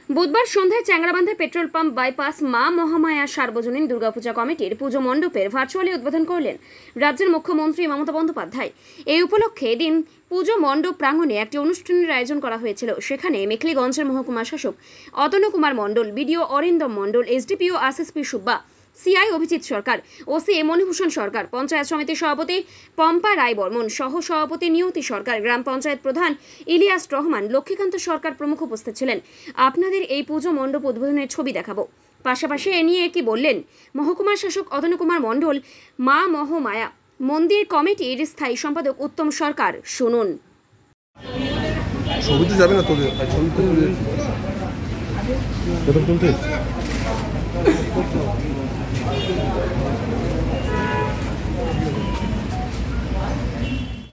বুধবার সন্ধ্যায় Changrabandha petrol pump bypass মা মহামায়া সার্বজনীন দুর্গাপূজা কমিটির পুজো মণ্ডপের ভার্চুয়ালি উদ্বোধন করলেন রাজ্যের মুখ্যমন্ত্রী মমতা বন্দ্যোপাধ্যায়। এই উপলক্ষে এদিন পুজো মণ্ডপ প্রাঙ্গণে একটি অনুষ্ঠানের আয়োজন করা হয়েছিল। সেখানে মেখলিগঞ্জের মহকুমা শাসক Atanu Kumar Mondal, BDO Arindam Mondal, SDPO SSP Subba, CI Abhijit Sarkar, OC Manibhushan Sarkar, panchayat সমিতির সভাপতি পম্পা রায় বর্মন, সহ সভাপতি নিয়তি সরকার, গ্রাম পঞ্চায়েত প্রধান ইলিয়াস রহমান, লক্ষ্মীকান্ত সরকার প্রমুখ উপস্থিত ছিলেন। আপনাদের এই পুজো মণ্ডপ উদ্বোধনের ছবি দেখাবো। পাশাপাশি এ নিয়ে কি বললেন মহকুমার শাসক অতনু কুমার মণ্ডল, মা মহামায়া মন্দির কমিটির স্থায়ী সম্পাদক উত্তম সরকার, শুনুন। ছবি তো যাবে না, তবে ছবি তুলতে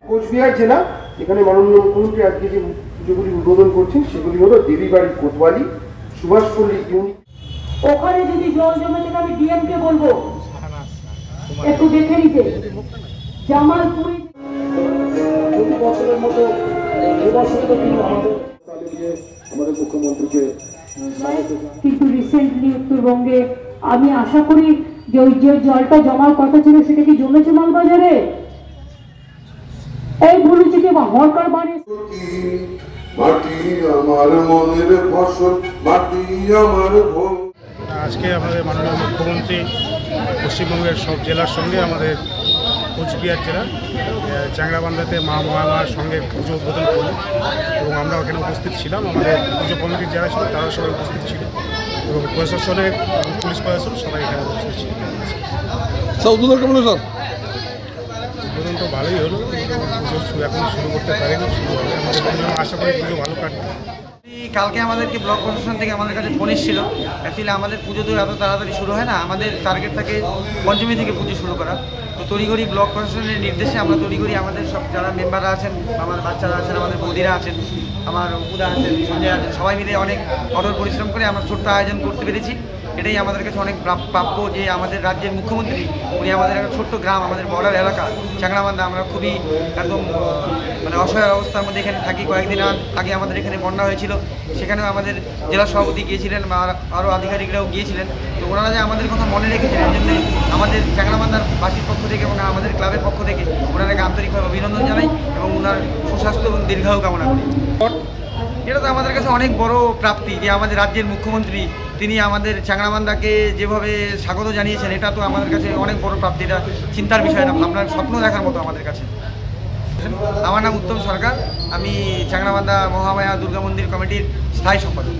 কোচবিহার জেলা, এখানে মাননীয় মুখ্যমন্ত্রী আজকে যে পুজোগুলি উদ্বোধন করছেন সেগুলি হলো দেবীবাড়ি, কোতোয়ালি, সুভাষপল্লী ইউনিট। ওখানে যদি জল জমে থাকে আমি ডিএমকে বলবো একটু দেখে নিতে। জামালপুরে প্রতি বছরের মতো এবছরও কিন্তু আমাদের মুখ্যমন্ত্রীকে, কিন্তু রিসেন্টলি উত্তরবঙ্গে আমি আশা করি যে ওই যে জলটা জমার কথা ছিল সেটা কি জমেছে মালবাজারে? এই ভুলুচিকে বা হরকার বাড়ি মাটি আমার মনের ফসল, মাটি আমার ভোগ। আজকে আমাদের মাননীয় মুখ্যমন্ত্রী পশ্চিমবঙ্গের সব জেলার সঙ্গে আমাদের কোচবিহার জেলা চ্যাংরাবান্ধাতে মা মহামায়ার সঙ্গে পুজো উদ্বোধন করলেন এবং আমরা ওখানে উপস্থিত ছিলাম। আমাদের পুজো কমিটির যারা ছিল তারা সবাই উপস্থিত ছিল এবং প্রশাসনের পুলিশ প্রশাসন সবাই এখানে উপস্থিত ছিল। উদ্বোধন কেমন স্যার? উদ্বোধন তো ভালোই হলো, কিন্তু পুজো এখনো শুরু করতে পারিনি, শুরু হবে। আমাদের আশা করি পুজো ভালো কাটবে। কালকে আমাদেরকে ব্লক প্রশাসন থেকে আমাদের কাছে ফোন এসেছিল। অ্যাকচুয়ালি আমাদের পুজো তো এত তাড়াতাড়ি শুরু হয় না, আমাদের টার্গেট থাকে পঞ্চমী থেকে পুজো শুরু করা। তো তড়িঘড়ি ব্লক প্রশাসনের নির্দেশে আমরা তড়িঘড়ি আমাদের সব যারা মেম্বাররা আছেন, আমার বাচ্চারা আছেন, আমাদের বৌদিরা আছেন, আমার উপদা আছেন, সঞ্জয় আছেন, সবাই মিলে অনেক কঠোর পরিশ্রম করে আমরা ছোট্ট আয়োজন করতে পেরেছি। এটাই আমাদের কাছে অনেক প্রাপ্য যে আমাদের রাজ্যের মুখ্যমন্ত্রী উনি আমাদের একটা ছোট্ট গ্রাম, আমাদের বর্ডার এলাকা চ্যাংরাবান্ধা, আমরা খুবই একদম মানে অসহায় অবস্থার মধ্যে এখানে থাকি। কয়েকদিন আগে আমাদের এখানে বন্যা হয়েছিল, সেখানেও আমাদের জেলা সভাপতি গিয়েছিলেন, আরও আধিকারিকরাও গিয়েছিলেন। তো ওনারা যে আমাদের কথা মনে রেখেছিলেন, জন্য আমাদের চ্যাংরাবান্ধার বাসীর পক্ষ থেকে এবং আমাদের ক্লাবের পক্ষ থেকে ওনারাকে আন্তরিকভাবে অভিনন্দন জানাই এবং ওনার সুস্বাস্থ্য এবং দীর্ঘায়ু কামনা করি। এটা তো আমাদের কাছে অনেক বড় প্রাপ্তি যে আমাদের রাজ্যের মুখ্যমন্ত্রী তিনি আমাদের চ্যাংরাবান্ধাকে যেভাবে স্বাগত জানিয়েছেন, এটা তো আমাদের কাছে অনেক বড় প্রাপ্তি। এটা চিন্তার বিষয় না, ভাবনার স্বপ্ন দেখার মতো আমাদের কাছে। আমার নাম উত্তম সরকার, আমি চ্যাংরাবান্ধা মহামায়া দুর্গা মন্দির কমিটির স্থায়ী সম্পাদক।